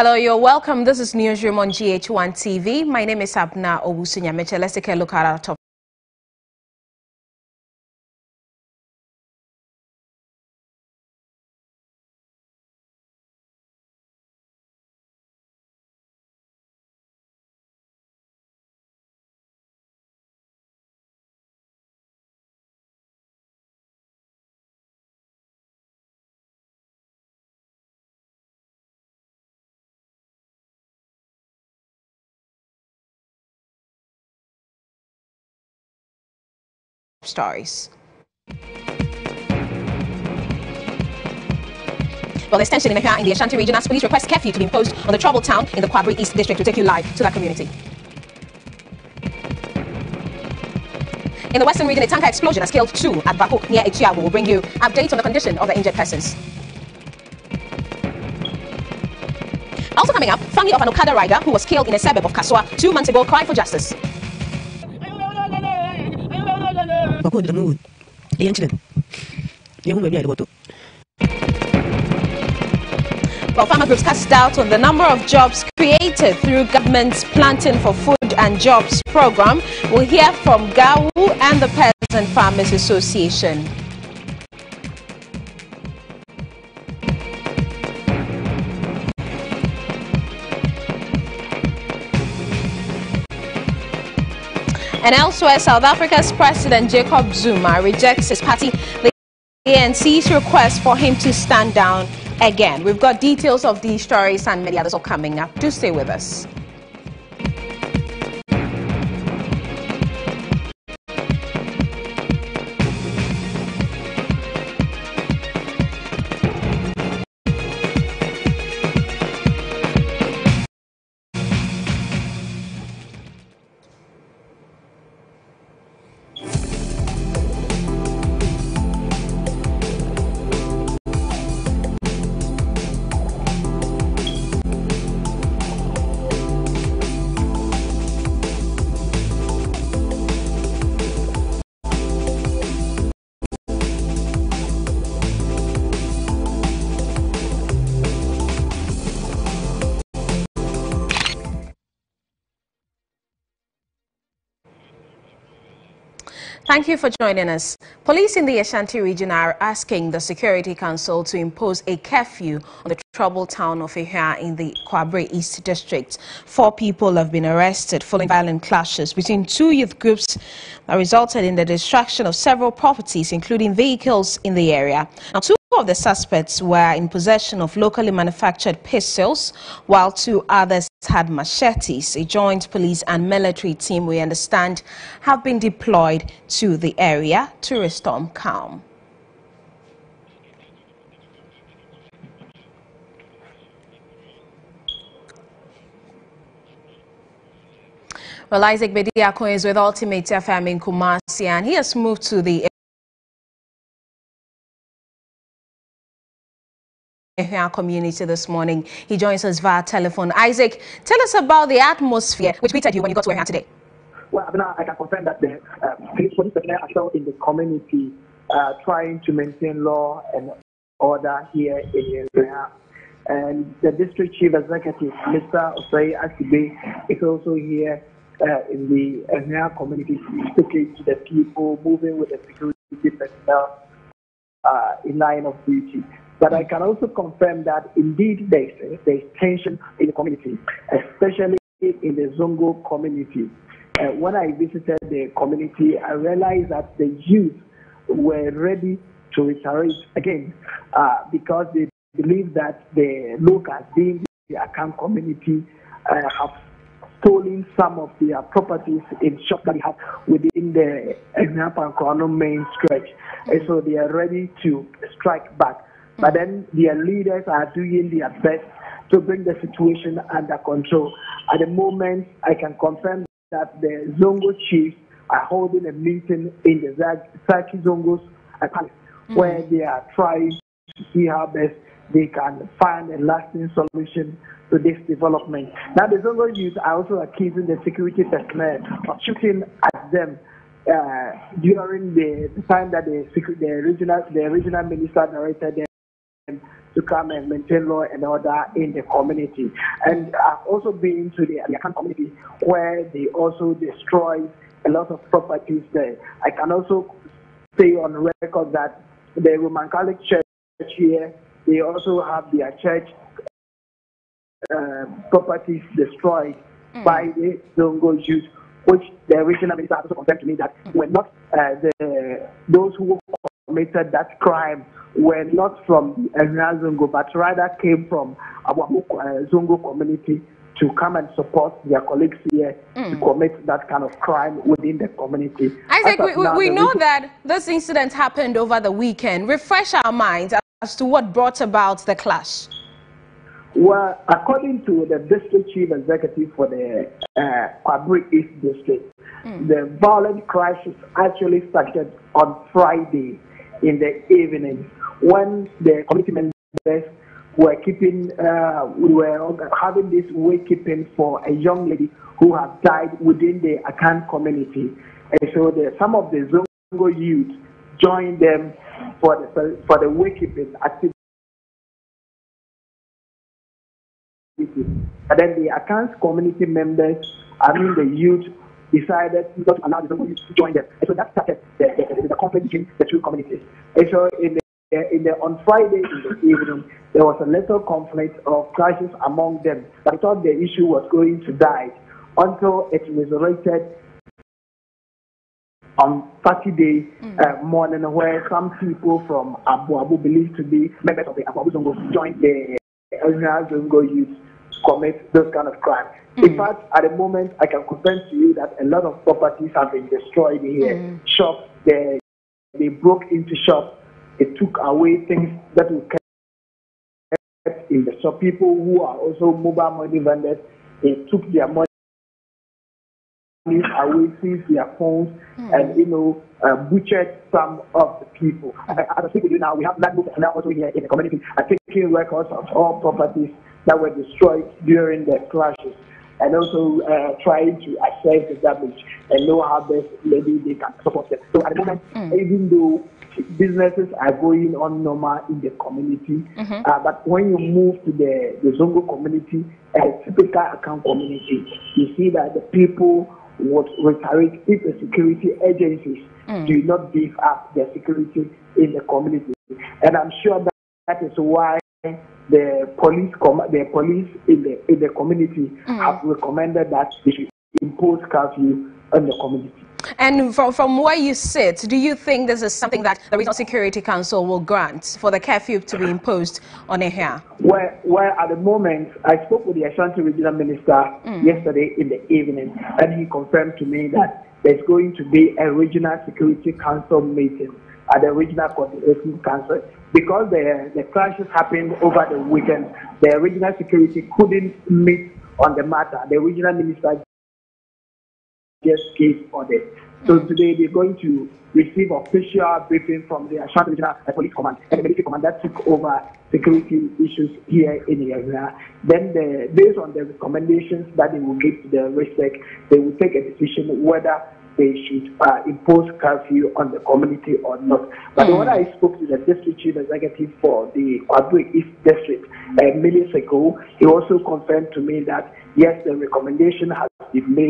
Hello, you're welcome. This is Newsroom on GHOne TV. My name is Abna Owusu-Nyameche. Let's take a look at our top stories. Well, there's tension in the Ashanti region as police request curfew to be imposed on the troubled town in the Kwabri East District. To take you live to that community. In the western region, a tanker explosion has killed 2 at Bakuk near Echiago. We'll bring you updates on the condition of the injured persons. Also coming up, family of an Okada rider who was killed in a suburb of Kaswa 2 months ago cry for justice. Well, farmer groups cast doubt on the number of jobs created through government's Planting for Food and Jobs program. We'll hear from GHOne and the Peasant Farmers Association. And elsewhere, South Africa's President Jacob Zuma rejects his party, the ANC's request for him to stand down again. We've got details of these stories and many others are coming up. Do stay with us. Thank you for joining us. Police in the Ashanti region are asking the Security Council to impose a curfew on the troubled town of Ehua in the Kwabri East District. 4 people have been arrested following violent clashes between 2 youth groups that resulted in the destruction of several properties, including vehicles in the area. Now, 2 of the suspects were in possession of locally manufactured pistols, while 2 others had machetes. A joint police and military team, we understand, have been deployed to the area to restore calm. Well, Isaac Bediako is with Ultimate FM in Kumasi, and he has moved to the community this morning. He joins us via telephone. Isaac, tell us about the atmosphere which greeted you when you got to Ehua today. Well, I can confirm that the police personnel are still in the community trying to maintain law and order here in Ehua. And the district chief executive, Mr. Osei Asibe, is also here in the Ehua community, speaking to the people, moving with the security personnel in line of duty. But I can also confirm that indeed there's tension in the community, especially in the Zongo community. When I visited the community, I realized that the youth were ready to retaliate again because they believe that the locals, being the Akan community, have stolen some of their properties in shops that they have within the Ehua main stretch. And so they are ready to strike back. But then their leaders are doing their best to bring the situation under control. At the moment, I can confirm that the Zongo chiefs are holding a meeting in the Zaki Zongo's palace, where they are trying to see how best they can find a lasting solution to this development. Now, the Zongo youth are also accusing the security personnel of shooting at them during the time that the regional minister narrated them to come and maintain law and order in the community. And I've also been to the Akan community where they also destroy a lot of properties there. I can also say on record that the Roman Catholic Church here, they also have their church properties destroyed by the Zongo youth, which the regional minister also confirmed to me that were not those who committed that crime were not from Zongo, but rather came from our Zongo community to come and support their colleagues here to commit that kind of crime within the community. Isaac, we know that this incident happened over the weekend. Refresh our minds as to what brought about the clash. Well, according to the district chief executive for the Kwabre East district, the violent crashes actually started on Friday in the evening when the committee members were we were having this wake-keeping for a young lady who had died within the Akan community. And so some of the Zongo youth joined them for the wake-keeping activity. And then the Akan community members, the youth, decided not to allow the Zongo youth to join them. And so that started the conflict between the two communities. And so on Friday in the evening, there was a little conflict of clashes among them. But I thought the issue was going to die until it resurrected on Saturday morning, where some people from Abu believed to be members of the Abu Zongo joined the Zongo youth to commit those kind of crimes. In fact, at the moment, I can confirm to you that a lot of properties have been destroyed here. Shops, they broke into shops. They took away things that we kept in the shop. People who are also mobile money vendors, they took their money away, seized their phones, and butchered some of the people. As I speak with you now, we have black books and now also here in the community are taking records of all properties that were destroyed during the clashes, and also trying to assess the damage and know how best maybe they can support them. So at the moment, even though businesses are going on normal in the community, but when you move to the Zongo community, a typical Akan community, you see that the people would retaliate if the security agencies do not give up their security in the community. And I'm sure that is why the police in the community have recommended that they should impose curfew on the community. And from where you sit, do you think this is something that the Regional Security Council will grant for the curfew to be imposed on Ehia? Well, at the moment, I spoke with the Ashanti Regional Minister yesterday in the evening, and he confirmed to me that there's going to be a Regional Security Council meeting at the Regional Coordination Council. Because the clashes happened over the weekend, the Regional Security couldn't meet on the matter. The Regional Minister just gave orders. So today they're going to receive official briefing from the Ashanti Regional Police Command, and the military command that took over security issues here in the area. Then based on the recommendations that they will give to the RISEC, they will take a decision whether they should impose curfew on the community or not. But when I spoke to the district chief executive for the Kwabre East district minutes ago, he also confirmed to me that yes, the recommendation has been made